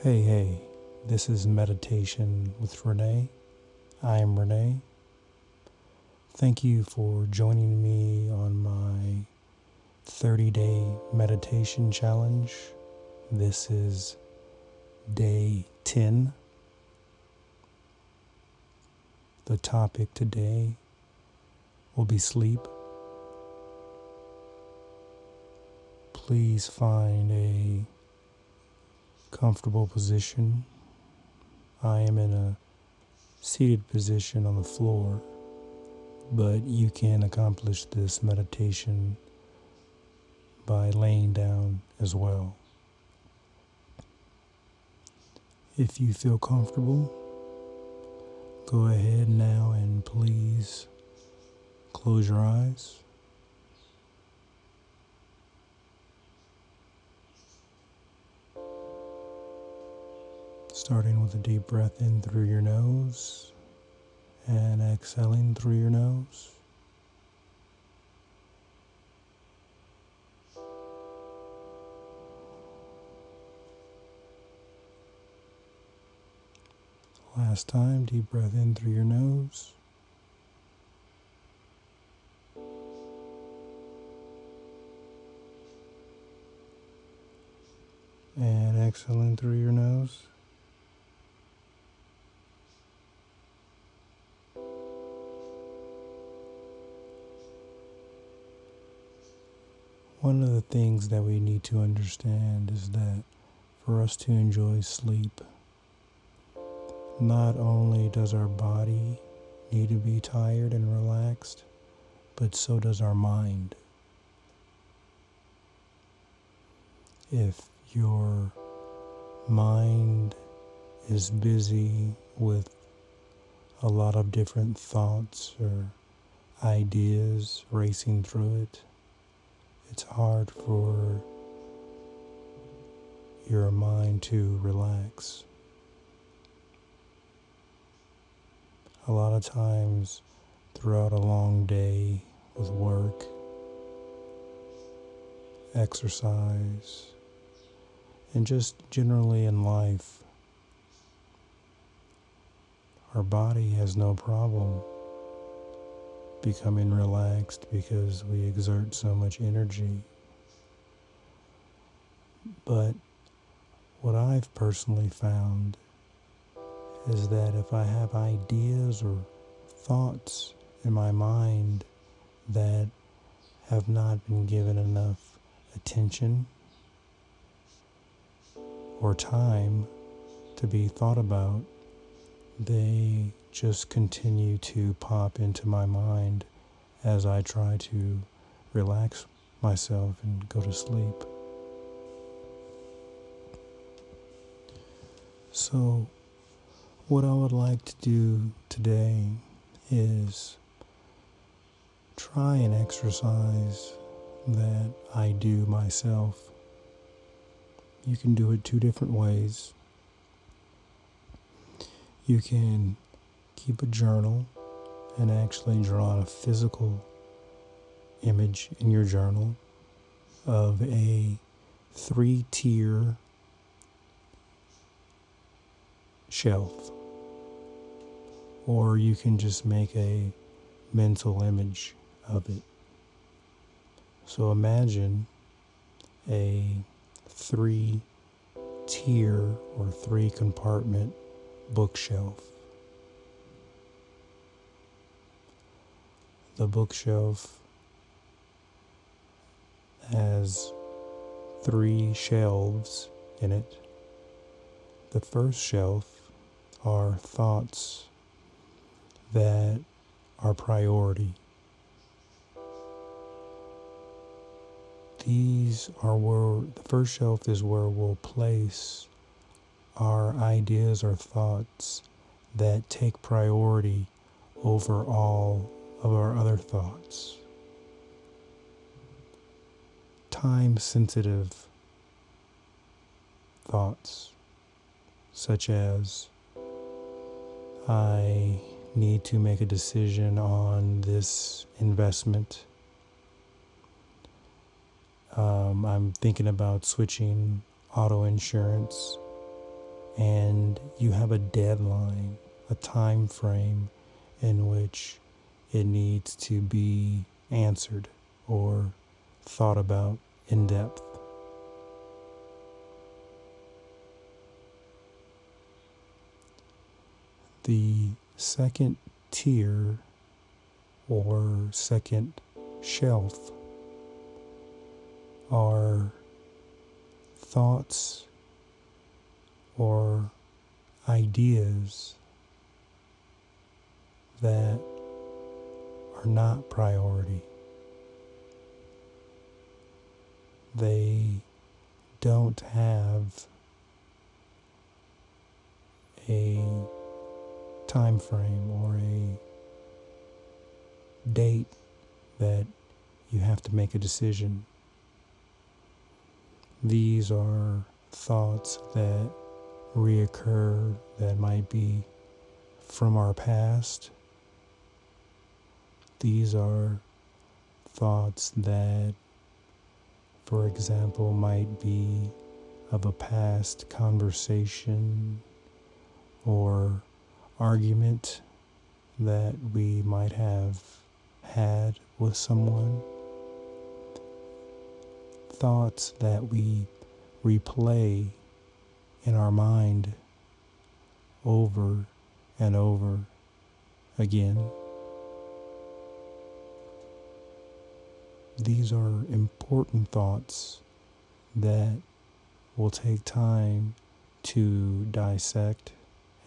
Hey, this is Meditation with Renee. I am Renee. Thank you for joining me on my 30-day meditation challenge. This is day 10. The topic today will be sleep. Please find a comfortable position. I am in a seated position on the floor, but you can accomplish this meditation by laying down as well. If you feel comfortable, go ahead now and please close your eyes. Starting with a deep breath in through your nose and exhaling through your nose. Last time, deep breath in through your nose. And exhaling through your nose. One of the things that we need to understand is that for us to enjoy sleep, not only does our body need to be tired and relaxed, but so does our mind. If your mind is busy with a lot of different thoughts or ideas racing through it, it's hard for your mind to relax. A lot of times throughout a long day with work, exercise, and just generally in life, our body has no problem becoming relaxed because we exert so much energy. But what I've personally found is that if I have ideas or thoughts in my mind that have not been given enough attention or time to be thought about, they just continue to pop into my mind as I try to relax myself and go to sleep. So, what I would like to do today is try an exercise that I do myself. You can do it two different ways. You can keep a journal and actually draw a physical image in your journal of a 3-tier shelf. Or you can just make a mental image of it. So imagine a 3-tier or 3-compartment bookshelf. The bookshelf has 3 shelves in it. The first shelf are thoughts that are priority. These are where the first shelf is where we'll place our ideas or thoughts that take priority over all of our other thoughts. Time-sensitive thoughts, such as, I need to make a decision on this investment. I'm thinking about switching auto insurance. and you have a deadline, a time frame in which it needs to be answered or thought about in depth. The second tier or second shelf are thoughts or ideas that are not priority. They don't have a time frame or a date that you have to make a decision. These are thoughts that reoccur that might be from our past. These are thoughts that, for example, might be of a past conversation or argument that we might have had with someone. Thoughts that we replay in our mind over and over again. These are important thoughts that will take time to dissect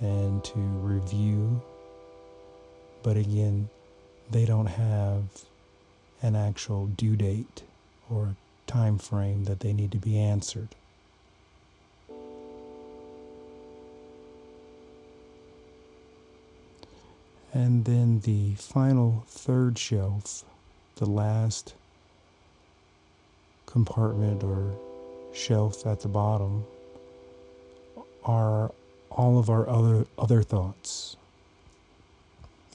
and to review. But again, they don't have an actual due date or a time frame that they need to be answered. And then the final third shelf, the last compartment or shelf at the bottom, are all of our other thoughts.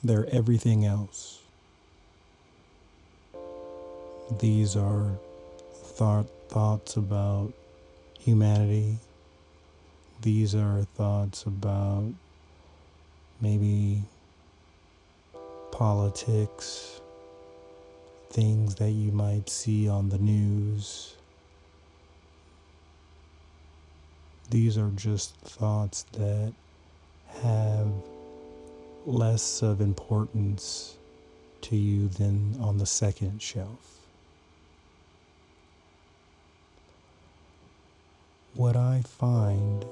They're everything else. These are thoughts about humanity. These are thoughts about maybe politics, things that you might see on the news. These are just thoughts that have less of importance to you than on the second shelf. What I find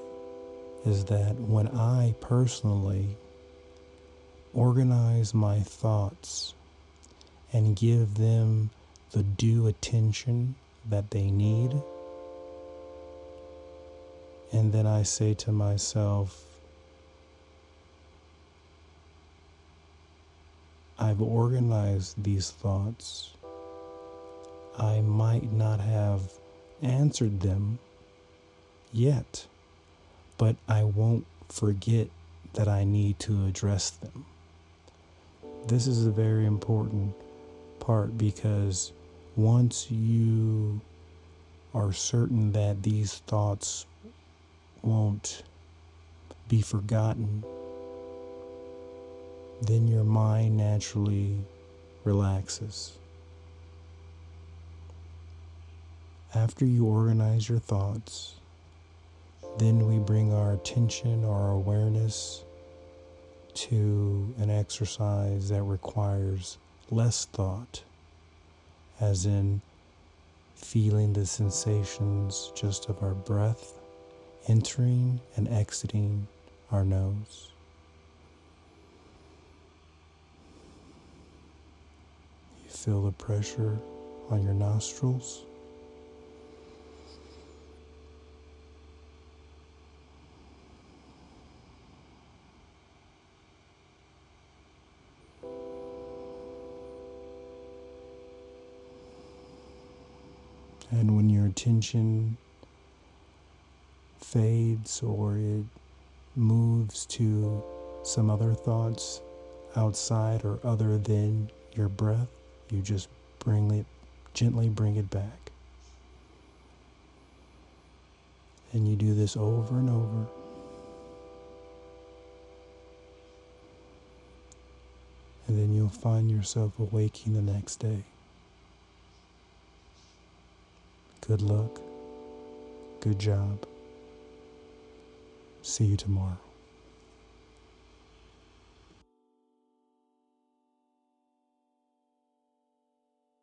is that when I personally organize my thoughts and give them the due attention that they need, and then I say to myself, I've organized these thoughts. I might not have answered them yet, but I won't forget that I need to address them. This is a very important part, because once you are certain that these thoughts won't be forgotten, then your mind naturally relaxes. After you organize your thoughts, then we bring our attention or our awareness to an exercise that requires less thought, as in feeling the sensations just of our breath entering and exiting our nose. You feel the pressure on your nostrils. And when your attention fades or it moves to some other thoughts outside or other than your breath, you just gently bring it back. And you do this over and over. and then you'll find yourself awaking the next day. Good luck. Good job. See you tomorrow.